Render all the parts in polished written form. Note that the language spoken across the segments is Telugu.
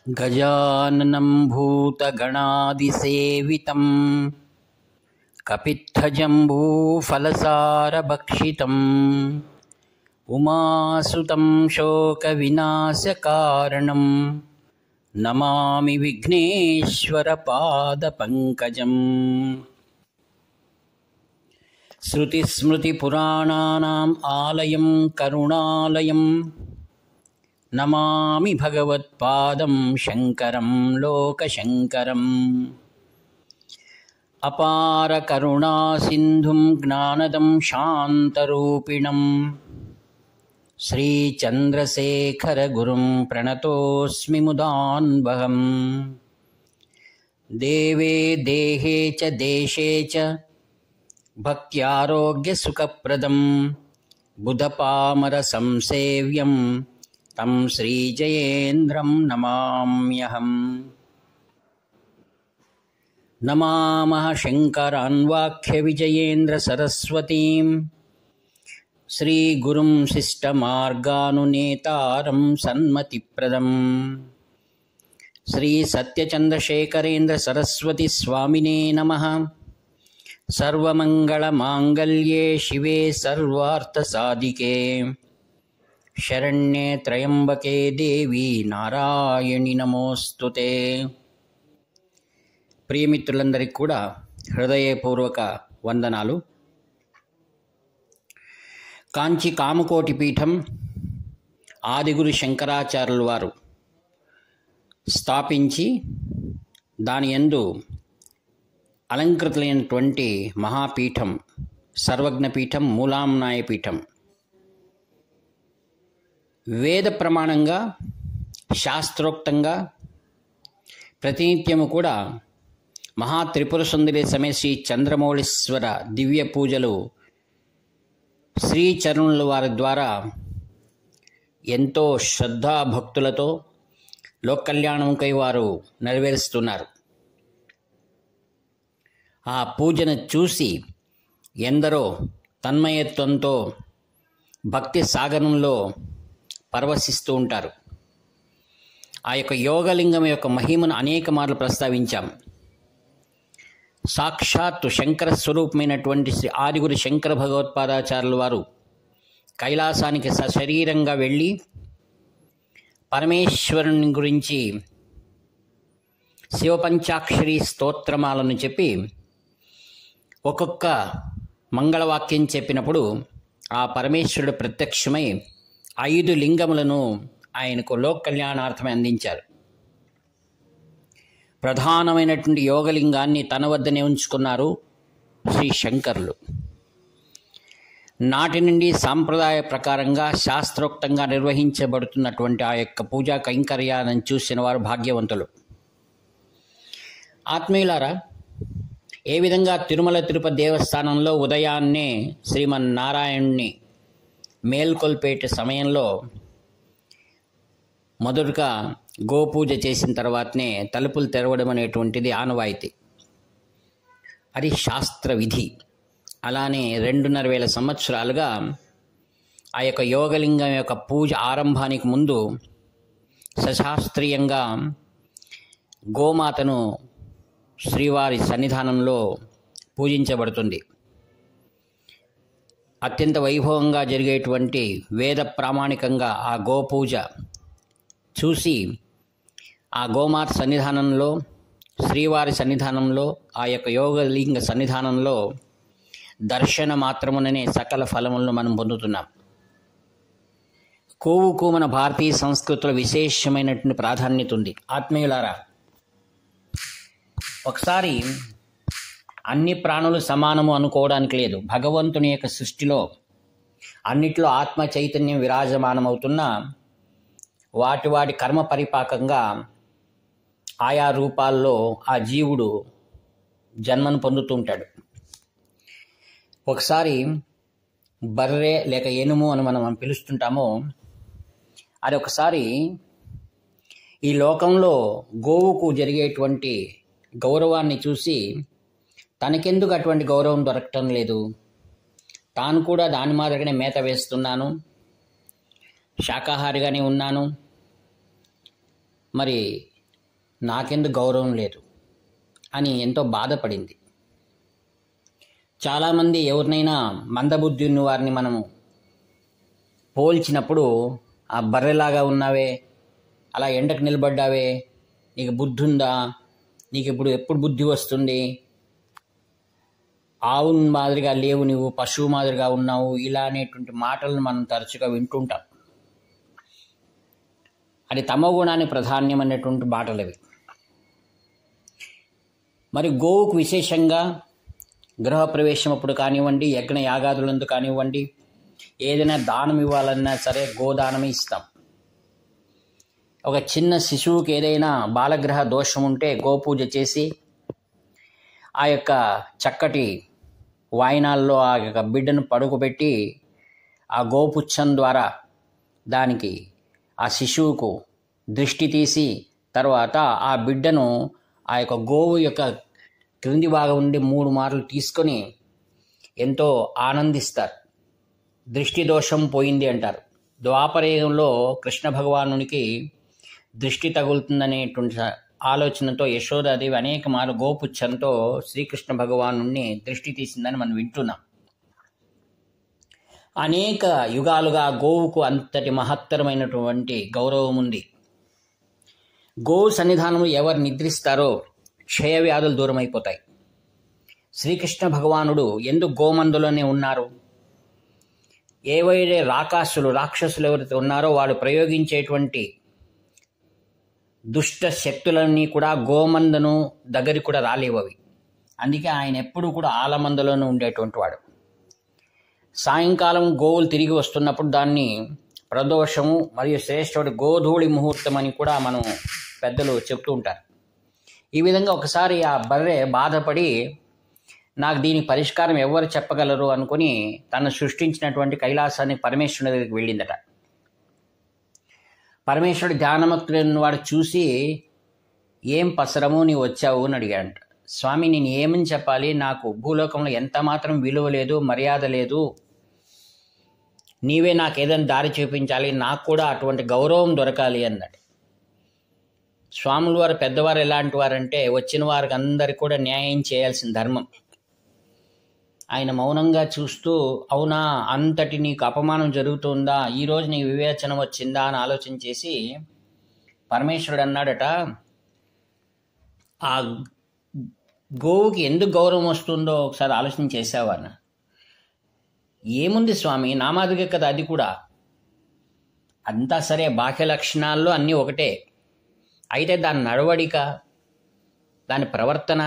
गजाननं भूतगणादिसेवितं कपित्थजम्बूफलसारभक्षितं उमासुतं शोकविनाशकारणं नमामि विघ्नेश्वरपादपङ्कजम्। श्रुतिस्मृतिपुराणानाम् आलयं करुणालयं नमामि भगवत्पादं शङ्करं लोकशङ्करम्। अपार करुणासिन्धुं ज्ञानदं शान्तरूपिणं श्रीचन्द्रशेखरगुरुं प्रणतोऽस्मि मुदान्वहम्। देवे देहे च देशे च भक्त्यारोग्यसुखप्रदं बुधपामरसंसेव्यं तं श्रीजयेन्द्रं नमाम्यहम्। नमामः शङ्करान्वाख्यविजयेन्द्रसरस्वतीं श्रीगुरुं शिष्टमार्गानुनेतारं सन्मतिप्रदम् श्रीसत्यचन्द्रशेखरेन्द्रसरस्वतीस्वामिने नमः। सर्वमङ्गलमाङ्गल्ये शिवे सर्वार्थसाधिके शरण्ये त्र्यम्बके देवी नारायणि नमोस्तुते। ప్రియమిత్రులందరికీ కూడా హృదయపూర్వక వందనాలు. కాంచి కామకోటి పీఠం ఆదిగురు శంకరాచార్యుల వారు స్థాపించి దాని యందు అలంకృతులైనటువంటి మహాపీఠం, సర్వజ్ఞపీఠం, మూలాంనాయ పీఠం. వేద ప్రమాణంగా శాస్త్రోక్తంగా ప్రతినిత్యము కూడా మహాత్రిపుర సుందరి సమేత శ్రీ చంద్రమౌళీశ్వర దివ్య పూజలు శ్రీచరణుల వారి ద్వారా ఎంతో శ్రద్ధాభక్తులతో లోక కళ్యాణంకై వారు నెరవేరుస్తున్నారు. ఆ పూజను చూసి ఎందరో తన్మయత్వంతో భక్తి సాగరంలో పరవశిస్తూ ఉంటారు. ఆ యొక్క యోగలింగం యొక్క మహిమను అనేక మార్లు ప్రస్తావించాం. సాక్షాత్తు శంకర స్వరూపమైనటువంటి శ్రీ ఆదిగురు శంకర భగవత్పాదాచార్యుల వారు కైలాసానికి సశరీరంగా వెళ్ళి పరమేశ్వరుని గురించి శివపంచాక్షరి స్తోత్రమాలను చెప్పి ఒక్కొక్క మంగళవాక్యం చెప్పినప్పుడు ఆ పరమేశ్వరుడు ప్రత్యక్షమై 5 లింగములను ఆయనకు లోక కళ్యాణార్థమై అందించారు. ప్రధానమైనటువంటి యోగలింగాన్ని తన వద్దనే ఉంచుకున్నారు శ్రీ శంకరులు. నాటి నుండి సాంప్రదాయ ప్రకారంగా శాస్త్రోక్తంగా నిర్వహించబడుతున్నటువంటి ఆ యొక్క పూజా కైంకర్యాలను చూసిన వారు భాగ్యవంతులు. ఆత్మీయులారా, ఏ విధంగా తిరుమల తిరుపతి దేవస్థానంలో ఉదయాన్నే శ్రీమన్నారాయణుని మేల్కొల్పేట సమయంలో మొదటగా గోపూజ చేసిన తర్వాతనే తలుపులు తెరవడం అనేటువంటిది ఆనవాయితీ. అది శాస్త్ర విధి. అలానే 2,500 సంవత్సరాలుగా ఆ యొక్క యోగలింగం యొక్క పూజ ఆరంభానికి ముందు సశాస్త్రీయంగా గోమాతను శ్రీవారి సన్నిధానంలో పూజించబడుతుంది. అత్యంత వైభవంగా జరిగేటువంటి వేద ప్రామాణికంగా ఆ గోపూజ చూసి ఆ గోమాత సన్నిధానంలో, శ్రీవారి సన్నిధానంలో, ఆ యొక్క యోగలింగ సన్నిధానంలో దర్శన మాత్రముననే సకల ఫలములను మనం పొందుతున్నాం. కోవుకు మన భారతీయ సంస్కృతిలో విశేషమైనటువంటి ప్రాధాన్యత ఉంది. ఆత్మీయులారా, ఒకసారి అన్ని ప్రాణులు సమానము అనుకోవడానికి లేదు. భగవంతుని యొక్క సృష్టిలో అన్నిట్లో ఆత్మ చైతన్యం విరాజమానమవుతున్న వాటి కర్మ పరిపాకంగా ఆయా రూపాల్లో ఆ జీవుడు జన్మను పొందుతూ ఉంటాడు. ఒకసారి బర్రె లేక ఏనుము అని మనం పిలుస్తుంటామో, అది ఒకసారి ఈ లోకంలో గోవుకు జరిగేటువంటి గౌరవాన్ని చూసి తనకెందుకు అటువంటి గౌరవం దొరకటం లేదు, తాను కూడా దాని మాదిరిగానే మేత వేస్తున్నాను, శాకాహారిగానే ఉన్నాను, మరి నాకెందుకు గౌరవం లేదు అని ఎంతో బాధపడింది. చాలామంది ఎవరినైనా మందబుద్ధి ఉన్న వారిని మనము పోల్చినప్పుడు, ఆ బర్రెలాగా ఉన్నావే, అలా ఎండకు నిలబడ్డావే, నీకు బుద్ధి ఉందా, నీకు ఎప్పుడు బుద్ధి వస్తుంది, ఆవు మాదిరిగా లేవు, నువ్వు పశువు మాదిరిగా ఉన్నావు, ఇలా అనేటువంటి మాటలను మనం తరచుగా వింటుంటాం. అది తమోగుణాన్ని ప్రాధాన్యం అనేటువంటి మాటలు అవి. మరి గోవుకు విశేషంగా గృహప్రవేశం అప్పుడు కానివ్వండి, యజ్ఞ యాగాదులందు కానివ్వండి, ఏదైనా దానం ఇవ్వాలన్నా సరే గోదానమే ఇస్తాం. ఒక చిన్న శిశువుకి ఏదైనా బాలగ్రహ దోషం ఉంటే గోపూజ చేసి ఆ యొక్క చక్కటి వాయినాల్లో ఆ యొక్క బిడ్డను పడుకోబెట్టి ఆ గోపుచ్చం ద్వారా దానికి ఆ శిశువుకు దృష్టి తీసి తర్వాత ఆ బిడ్డను ఆ యొక్క గోవు యొక్క క్రింది భాగం నుండి 3 మార్లు తీసుకొని ఎంతో ఆనందిస్తారు. దృష్టి దోషం పోయింది అంటారు. ద్వాపరయుగంలో కృష్ణ భగవానునికి దృష్టి తగులుతుందనేటువంటి ఆలోచనతో యశోదాదేవి అనేక మార్లు గోపుచ్చంతో శ్రీకృష్ణ భగవాను దృష్టి తీసిందని మనం వింటున్నాం. అనేక యుగాలుగా గోవుకు అంతటి మహత్తరమైనటువంటి గౌరవం ఉంది. గోవు సన్నిధానంలో ఎవరు నిద్రిస్తారో క్షయ వ్యాధులు దూరమైపోతాయి. శ్రీకృష్ణ భగవానుడు ఎందుకు గోమందులోనే ఉన్నారు? ఏవైతే రాక్షసులు ఎవరైతే ఉన్నారో వాడు ప్రయోగించేటువంటి దుష్ట శక్తులన్నీ కూడా గోమందను దగ్గరికి కూడా రాలేవవి. అందుకే ఆయన ఎప్పుడూ కూడా ఆలమందలోనే ఉండేటువంటి వాడు. సాయంకాలం గోవులు తిరిగి వస్తున్నప్పుడు దాన్ని ప్రదోషము మరియు శ్రేష్ఠుడి గోధూళి ముహూర్తం అని కూడా మనం పెద్దలు చెప్తూ ఉంటారు. ఈ విధంగా ఒకసారి ఆ బర్రె బాధపడి నాకు దీని పరిష్కారం ఎవరు చెప్పగలరు అనుకుని తను సృష్టించినటువంటి కైలాసాన్ని పరమేశ్వరుని దగ్గరికి వెళ్ళిందట. పరమేశ్వరుడు ధ్యానమక్తుడైన వాడు చూసి, ఏం పసరము నీవు వచ్చావు అని అడిగాడంట. స్వామి, నేను ఏమని చెప్పాలి, నాకు భూలోకంలో ఎంత మాత్రం విలువ లేదు, మర్యాద లేదు, నీవే నాకు ఏదైనా దారి చూపించాలి, నాకు కూడా అటువంటి గౌరవం దొరకాలి అన్నాడు. స్వాముల వారు పెద్దవారు ఎలాంటి వారంటే వచ్చిన వారికి అందరికీ కూడా న్యాయం చేయాల్సిన ధర్మం. ఆయన మౌనంగా చూస్తూ, అవునా, అంతటి నీకు అపమానం జరుగుతుందా, ఈరోజు నీకు వివేచన వచ్చిందా అని ఆలోచన చేసి పరమేశ్వరుడు అన్నాడట, ఆ గోవుకి ఎందుకు గౌరవం వస్తుందో ఒకసారి ఆలోచన చేసావా? ఏముంది స్వామి, నా మాదిరిగా కదా అది కూడా. అంతా సరే, బాహ్య లక్షణాల్లో అన్నీ ఒకటే, అయితే దాని నడవడిక, దాని ప్రవర్తన,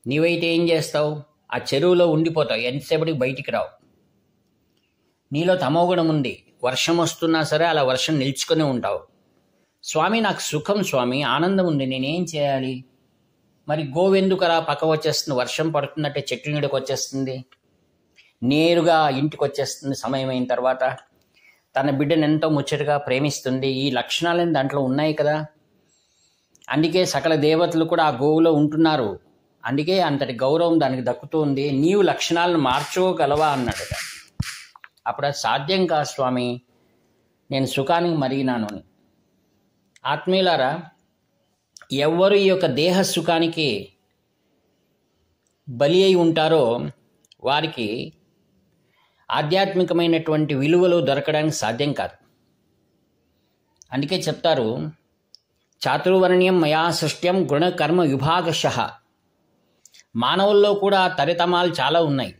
నీవైతే ఏం చేస్తావు, ఆ చెరువులో ఉండిపోతావు, ఎంతసేపటికి బయటికి రావు. నీలో తమోగుణం ఉంది, వర్షం వస్తున్నా సరే అలా వర్షం నిల్చుకొని ఉంటావు. స్వామి, నాకు సుఖం స్వామి, ఆనందం ఉంది, నేనేం చేయాలి? మరి గోవెందుకు అలా పక్క వచ్చేస్తుంది, వర్షం పడుతున్నట్టే చెట్టు నీడకు వచ్చేస్తుంది, నేరుగా ఇంటికి వచ్చేస్తుంది సమయం అయిన తర్వాత, తన బిడ్డను ఎంతో ముచ్చటగా ప్రేమిస్తుంది. ఈ లక్షణాలన్నీ దాంట్లో ఉన్నాయి కదా. అందుకే సకల దేవతలు కూడా ఆ గోవులో ఉంటున్నారు, అందుకే అంతటి గౌరవం దానికి దక్కుతుంది. నీవు లక్షణాలను మార్చుకోగలవా అన్నాడు. అప్పుడు అది సాధ్యం కాదు స్వామి, నేను సుఖానికి మరిగినాను అని. ఆత్మీయులారా, ఎవరు ఈ యొక్క దేహ సుఖానికి బలి అయి ఉంటారో వారికి ఆధ్యాత్మికమైనటువంటి విలువలు దొరకడానికి సాధ్యం కాదు. అందుకే చెప్తారు, చాతుర్వర్ణ్యం మయా సృష్ట్యం గుణకర్మ విభాగశః. మానవుల్లో కూడా తరితమాలు చాలా ఉన్నాయి.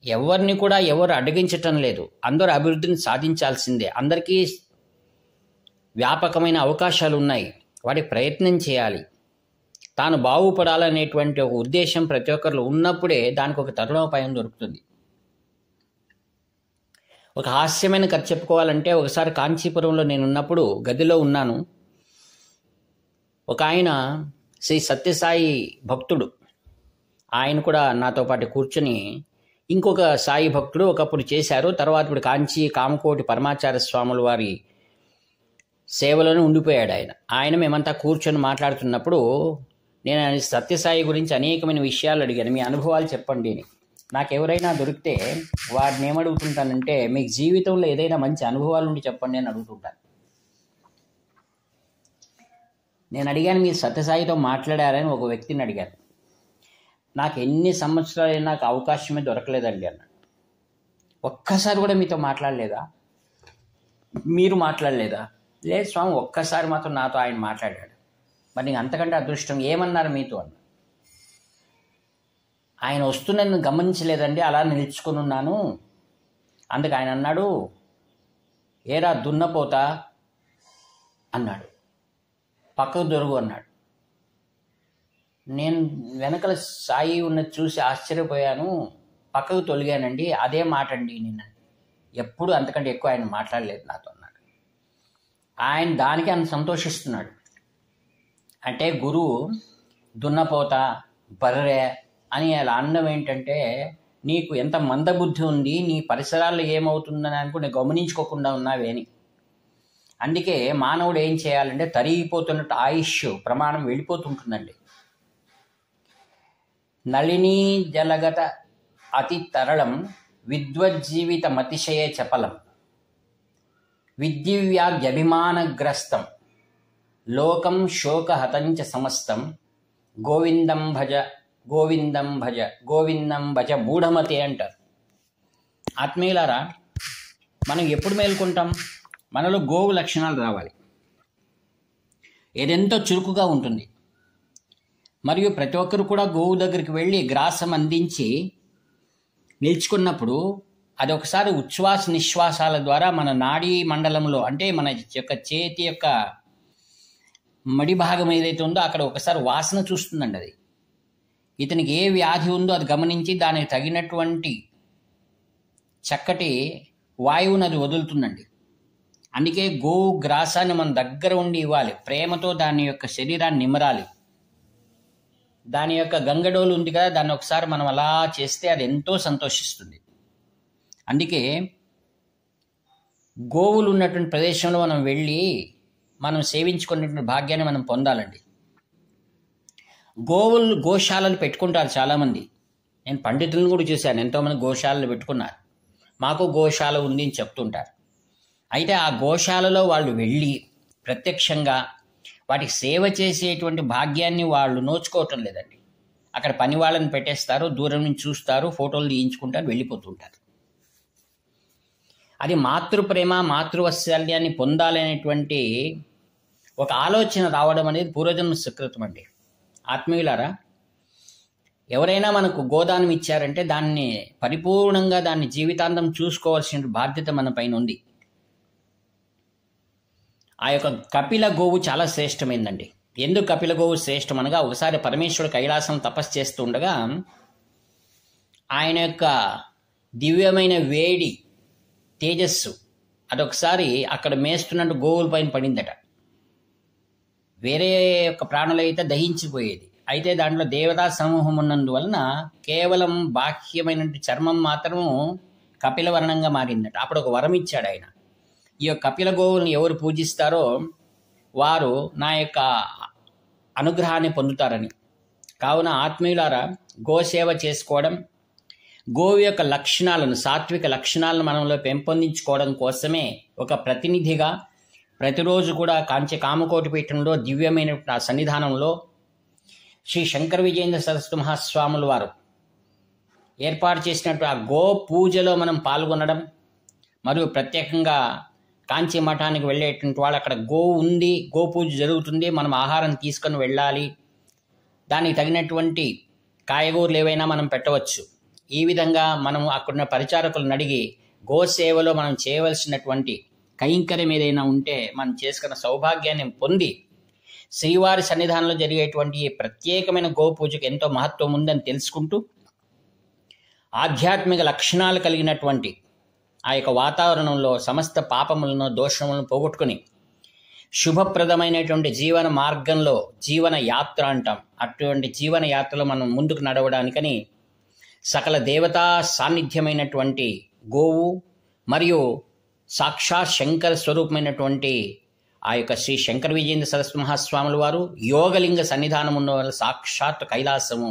ఎవరిని కూడా ఎవరు అడ్డగించటం లేదు, అందరూ అభివృద్ధిని సాధించాల్సిందే. అందరికీ వ్యాపకమైన అవకాశాలు ఉన్నాయి, వాటికి ప్రయత్నం చేయాలి. తాను బాగుపడాలనేటువంటి ఒక ఉద్దేశం ప్రతి ఒక్కరిలో ఉన్నప్పుడే దానికి ఒక తరుణోపాయం దొరుకుతుంది. ఒక హాస్యమైన కథ చెప్పుకోవాలంటే, ఒకసారి కాంచీపురంలో నేను ఉన్నప్పుడు గదిలో ఉన్నాను. ఒక ఆయన శ్రీ సత్యసాయి భక్తుడు, ఆయన కూడా నాతో పాటు కూర్చొని, ఇంకొక సాయి భక్తుడు ఒకప్పుడు చేశారు, తర్వాత ఇప్పుడు కాంచీ కామకోటి పరమాచార్య స్వాముల వారి సేవలోనే ఉండిపోయాడు ఆయన. మేమంతా కూర్చొని మాట్లాడుతున్నప్పుడు నేను సత్యసాయి గురించి అనేకమైన విషయాలు అడిగాను, మీ అనుభవాలు చెప్పండి అని. నాకు ఎవరైనా దొరికితే వాడిని ఏమడుగుతుంటానంటే, మీకు జీవితంలో ఏదైనా మంచి అనుభవాలు ఉండి చెప్పండి అని అడుగుతుంటాను. నేను అడిగాను, మీరు సత్యసాయితో మాట్లాడారని ఒక వ్యక్తిని అడిగాను. నాకు ఎన్ని సంవత్సరాలు నాకు అవకాశమే దొరకలేదండి అన్నాడు. ఒక్కసారి కూడా మీతో మాట్లాడలేదా? మీరు మాట్లాడలేదా? లేదు స్వామి, ఒక్కసారి మాత్రం నాతో ఆయన మాట్లాడాడు. మరి నీకు అంతకంటే అదృష్టం. ఏమన్నారు మీతో అన్న. ఆయన వస్తున్నది గమనించలేదండి, అలా నిలుచుకొని ఉన్నాను. అందుకు ఆయన అన్నాడు, ఏరా దున్నపోతా అన్నాడు, పక్కకు దొరుగు అన్నాడు. నేను వెనకల సాయి ఉన్నది చూసి ఆశ్చర్యపోయాను, పక్కకు తొలిగానండి. అదే మాట అండి నిన్న. ఎప్పుడు అంతకంటే ఎక్కువ ఆయన మాట్లాడలేదు నాతో అన్నాడు. ఆయన దానికి ఆయన సంతోషిస్తున్నాడు. అంటే గురువు దున్నపోతా బర్రె అని అలా అనడం ఏంటంటే, నీకు ఎంత మందబుద్ధి ఉంది, నీ పరిసరాల్లో ఏమవుతుందని అనుకుని గమనించుకోకుండా ఉన్నావే అని. అందుకే మానవుడు ఏం చేయాలంటే, తరిగిపోతున్నట్టు ఆయుష్ ప్రమాణం వెళ్ళిపోతుంటుందండి. నళినీ జలగత అతి తరళం విద్వజ్జీవితమతిశయ చపలం విద్దివ్యాధ్యభిమానగ్రస్తం లోకం శోకహతంచ సమస్తం గోవిందం భజ గోవిందం భజ గోవిందం భజ మూఢమతే అంటారు. ఆత్మీయులారా, మనం ఎప్పుడు మేల్కొంటాం? మనలో గోవు లక్షణాలు రావాలి. ఏదెంతో చురుకుగా ఉంటుంది. మరియు ప్రతి ఒక్కరు కూడా గోవు దగ్గరికి వెళ్ళి గ్రాసం అందించి నిల్చుకున్నప్పుడు అది ఒకసారి ఉచ్ఛ్వాస నిశ్వాసాల ద్వారా మన నాడీ మండలంలో, అంటే మన యొక్క చేతి యొక్క మడి భాగం ఏదైతే ఉందో అక్కడ ఒకసారి వాసన చూస్తుందండి. అది ఇతనికి ఏ వ్యాధి ఉందో అది గమనించి దానికి తగినటువంటి చక్కటి వాయువుని అది వదులుతుందండి. అందుకే గోవు గ్రాసాన్ని మన దగ్గర ఉండి ఇవ్వాలి. ప్రేమతో దాని యొక్క శరీరాన్ని నిమరాలి. దాని యొక్క గంగడోలు ఉంది కదా, దాన్ని ఒకసారి మనం అలా చేస్తే అది ఎంతో సంతోషిస్తుంది. అందుకే గోవులు ఉన్నటువంటి ప్రదేశంలో మనం వెళ్ళి మనం సేవించుకునేటువంటి భాగ్యాన్ని మనం పొందాలండి. గోశాలలు పెట్టుకుంటారు చాలామంది. నేను పండితులను కూడా చూశాను, ఎంతోమంది గోశాలలు పెట్టుకున్నారు. మాకు గోశాల ఉంది అని చెప్తుంటారు. అయితే ఆ గోశాలలో వాళ్ళు వెళ్ళి ప్రత్యక్షంగా వాటికి సేవ చేసేటువంటి భాగ్యాన్ని వాళ్ళు నోచుకోవటం లేదండి. అక్కడ పని వాళ్ళని పెట్టేస్తారు, దూరం నుంచి చూస్తారు, ఫోటోలు తీయించుకుంటారు, వెళ్ళిపోతుంటారు. అది మాతృప్రేమ మాతృవాత్సల్యాన్ని పొందాలనేటువంటి ఒక ఆలోచన రావడం అనేది పూర్వజన్మ సుకృతం అండి. ఆత్మీయులారా, ఎవరైనా మనకు గోదానం ఇచ్చారంటే దాన్ని పరిపూర్ణంగా దాన్ని జీవితాంతం చూసుకోవాల్సిన బాధ్యత మన పైన ఉంది. ఆ యొక్క కపిల గోవు చాలా శ్రేష్టమైందండి. ఎందుకు కపిల గోవు శ్రేష్టం అనగా, ఒకసారి పరమేశ్వరుడు కైలాసం తపస్సు చేస్తూ ఉండగా ఆయన యొక్క దివ్యమైన వేడి తేజస్సు అదొకసారి అక్కడ మేస్తున్నట్టు గోవుల పైన పడిందట. వేరే యొక్క ప్రాణులైతే దహించిపోయేది. అయితే దాంట్లో దేవతా సమూహం ఉన్నందువలన కేవలం బాహ్యమైన చర్మం మాత్రము కపిల వర్ణంగా మారిందట. అప్పుడు ఒక వరం ఇచ్చాడు ఆయన, ఈ యొక్క కపిల గోవుల్ని ఎవరు పూజిస్తారో వారు నా యొక్క అనుగ్రహాన్ని పొందుతారని. కావున ఆత్మీయులారా, గోసేవ చేసుకోవడం, గోవు యొక్క లక్షణాలను, సాత్విక లక్షణాలను మనలో పెంపొందించుకోవడం కోసమే ఒక ప్రతినిధిగా ప్రతిరోజు కూడా కామకోటి పీఠంలో దివ్యమైన ఆ సన్నిధానంలో శ్రీ శంకర విజయేంద్ర సరస్వతి మహాస్వాముల వారు ఏర్పాటు చేసినట్టు ఆ గో పూజలో మనం పాల్గొనడం, మరియు ప్రత్యేకంగా కాంచీ మఠానికి వెళ్ళేటువంటి వాళ్ళు అక్కడ గోవు ఉంది, గో పూజ జరుగుతుంది, మనం ఆహారం తీసుకొని వెళ్ళాలి, దానికి తగినటువంటి కాయగూరలు ఏవైనా మనం పెట్టవచ్చు. ఈ విధంగా మనం అక్కడున్న పరిచారకులను అడిగి గోసేవలో మనం చేయవలసినటువంటి కైంకర్యం ఏదైనా ఉంటే మనం చేసుకున్న సౌభాగ్యాన్ని పొంది శ్రీవారి సన్నిధానంలో జరిగేటువంటి ఈ ప్రత్యేకమైన గోపూజకు ఎంతో మహత్వం ఉందని తెలుసుకుంటూ ఆధ్యాత్మిక లక్షణాలు కలిగినటువంటి ఆ యొక్క వాతావరణంలో సమస్త పాపములను దోషములను పోగొట్టుకుని శుభప్రదమైనటువంటి జీవన మార్గంలో, జీవన యాత్ర అంటాం, అటువంటి జీవన యాత్రలో మనం ముందుకు నడవడానికని సకల దేవతా సాన్నిధ్యమైనటువంటి గోవు మరియు సాక్షాత్ శంకర స్వరూపమైనటువంటి ఆ యొక్క శ్రీ శంకర విజయేంద్ర సరస్వతి మహాస్వాముల వారు యోగలింగ సన్నిధానం ఉన్న వల్ల సాక్షాత్ కైలాసము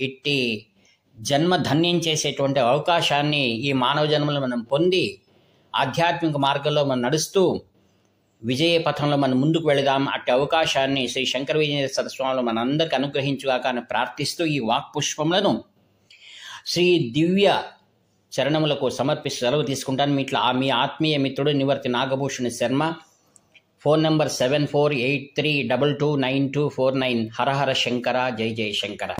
ఇట్టి జన్మ ధన్యం చేసేటువంటి అవకాశాన్ని ఈ మానవ జన్మలో మనం పొంది ఆధ్యాత్మిక మార్గంలో మనం నడుస్తూ విజయ పథంలో మనం ముందుకు వెళదాం. అట్టి అవకాశాన్ని శ్రీ శంకర విజయ సరస్వాములు మనందరికి అనుగ్రహించుగాక అని ప్రార్థిస్తూ ఈ వాక్పుష్పములను శ్రీ దివ్య చరణములకు సమర్పిస్తూ సెలవు తీసుకుంటాను. మీ ఆత్మీయ మిత్రుడు నివర్తి నాగభూషణ శర్మ. Phone number 7483229249. హర హర శంకర, జై జయ శంకర.